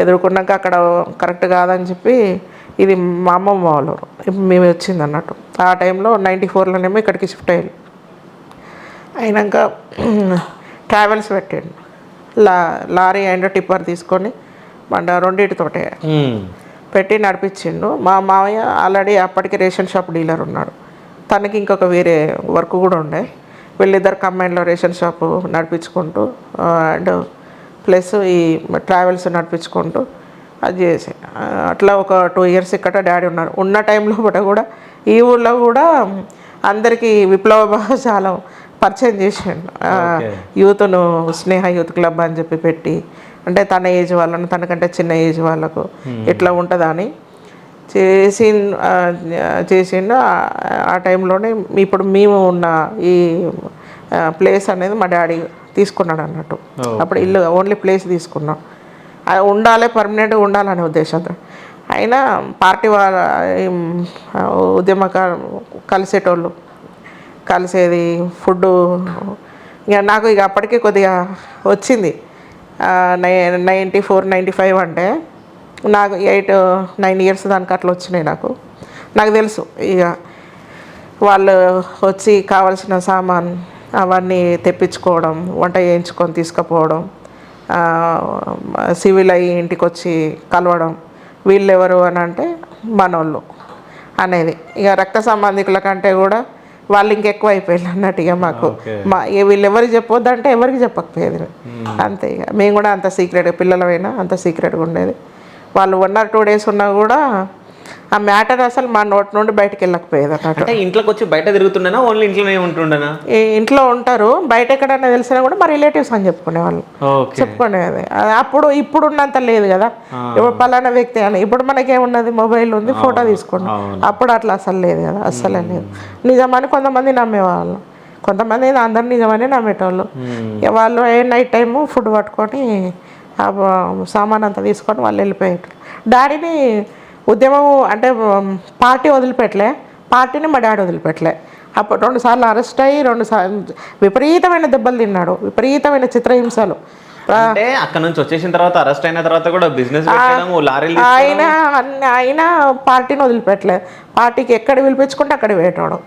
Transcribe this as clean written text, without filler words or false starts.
ఎదుర్కొన్నాక అక్కడ కరెక్ట్ కాదని చెప్పి ఇది మా అమ్మమ్మ వాళ్ళు మేము వచ్చింది అన్నట్టు. ఆ టైంలో 94లోనేమో ఇక్కడికి షిఫ్ట్ అయ్యారు. అయినాక ట్రావెల్స్ పెట్టాడు, లారీ అండ్ టిప్పర్ తీసుకొని రెండింటితోటే పెట్టి నడిపించిండు. మా మామయ్య ఆల్రెడీ అప్పటికి రేషన్ షాప్ డీలర్ ఉన్నాడు, తనకి ఇంకొక వేరే వర్క్ కూడా ఉండే. వీళ్ళిద్దరు కంబైన్లో రేషన్ షాపు నడిపించుకుంటూ అండ్ ప్లస్ ఈ ట్రావెల్స్ నడిపించుకుంటూ అది చేసి అట్లా ఒక 2 years ఇక్కడ డాడీ ఉన్నారు. ఉన్న టైంలో కూడా ఈ ఊళ్ళో కూడా అందరికీ విప్లవ భాషాలు పరిచయం చేసిండు. యూత్ను స్నేహ యూత్ క్లబ్ అని చెప్పి పెట్టి, అంటే తన ఏజ్ వాళ్ళను తనకంటే చిన్న ఏజ్ వాళ్ళకు ఎట్లా ఉంటుందా అని చేసిండు. ఆ టైంలోనే ఇప్పుడు మేము ఉన్న ఈ ప్లేస్ అనేది మా డాడీ తీసుకున్నాడు అన్నట్టు. అప్పుడు ఇల్లు ఓన్లీ ప్లేస్ తీసుకున్నాం, అది ఉండాలి, పర్మనెంట్గా ఉండాలనే ఉద్దేశంతో. అయినా పార్టీ వాళ్ళ ఉద్యమకారు కలిసేటోళ్ళు కలిసేది ఫుడ్డు. ఇక నాకు ఇక అప్పటికే కొద్దిగా వచ్చింది 94, 95 అంటే నాకు 8-9 years దానికి అట్లా వచ్చినాయి. నాకు తెలుసు ఇక వాళ్ళు వచ్చి కావాల్సిన సామాన్ అవన్నీ తెప్పించుకోవడం, వంట చేయించుకొని తీసుకుపోవడం, సివిల్ అయ్యి ఇంటికి వచ్చి కలవడం, వీళ్ళెవరు అని అంటే మనోళ్ళు అనేది. ఇక రక్త సంబంధికుల కంటే కూడా వాళ్ళు ఇంకెక్కువ అయిపోయారు అన్నట్టు. ఇక మాకు వీళ్ళు ఎవరికి చెప్పొద్దు అంటే ఎవరికి చెప్పకపోయేది అంతే. ఇక మేము కూడా అంత సీక్రెట్గా, పిల్లలమైనా అంత సీక్రెట్గా ఉండేది. వాళ్ళు 1 or 2 days ఉన్నా కూడా ఆ మ్యాటర్ అసలు మా నోటి నుండి బయటకు వెళ్ళకపోయేది అన్నట్టు. అంటే ఇంట్లోకి వచ్చి బయట తిరుగుతుండేనా, ఓన్లీ ఇంట్లోనే ఉంటుండేనా? ఇంట్లో ఉంటారు, బయట ఎక్కడైనా తెలిసినా కూడా మా రిలేటివ్స్ అని చెప్పుకునేవాళ్ళు, చెప్పుకునేది. అప్పుడు ఇప్పుడున్నంత లేదు కదా, ఇప్పుడు పలానా వ్యక్తి అని. ఇప్పుడు మనకేమున్నది, మొబైల్ ఉంది, ఫోటో తీసుకున్నాం. అప్పుడు అట్లా అసలు లేదు కదా, అస్సలే లేదు. నిజమని కొంతమంది నమ్మేవాళ్ళు, కొంతమంది అందరు నిజమని నమ్మేటోళ్ళు. వాళ్ళు నైట్ టైము ఫుడ్ పట్టుకొని సామాన్ అంతా తీసుకొని వాళ్ళు వెళ్ళిపోయారు. డాడీని ఉద్యమం అంటే పార్టీ వదిలిపెట్టలే, పార్టీని మా డాడీ వదిలిపెట్టలే. అప్పుడు 2 సార్లు అరెస్ట్ అయ్యి 2 సార్లు విపరీతమైన దెబ్బలు తిన్నాడు, విపరీతమైన చిత్రహింసలు. అంటే అక్కడ నుంచి వచ్చేసిన తర్వాత, అరెస్ట్ అయిన తర్వాత కూడా బిజినెస్ ఆయన పార్టీని వదిలిపెట్టలేదు, పార్టీకి ఎక్కడ పిలిపించుకుంటే అక్కడ పెట్టాడు.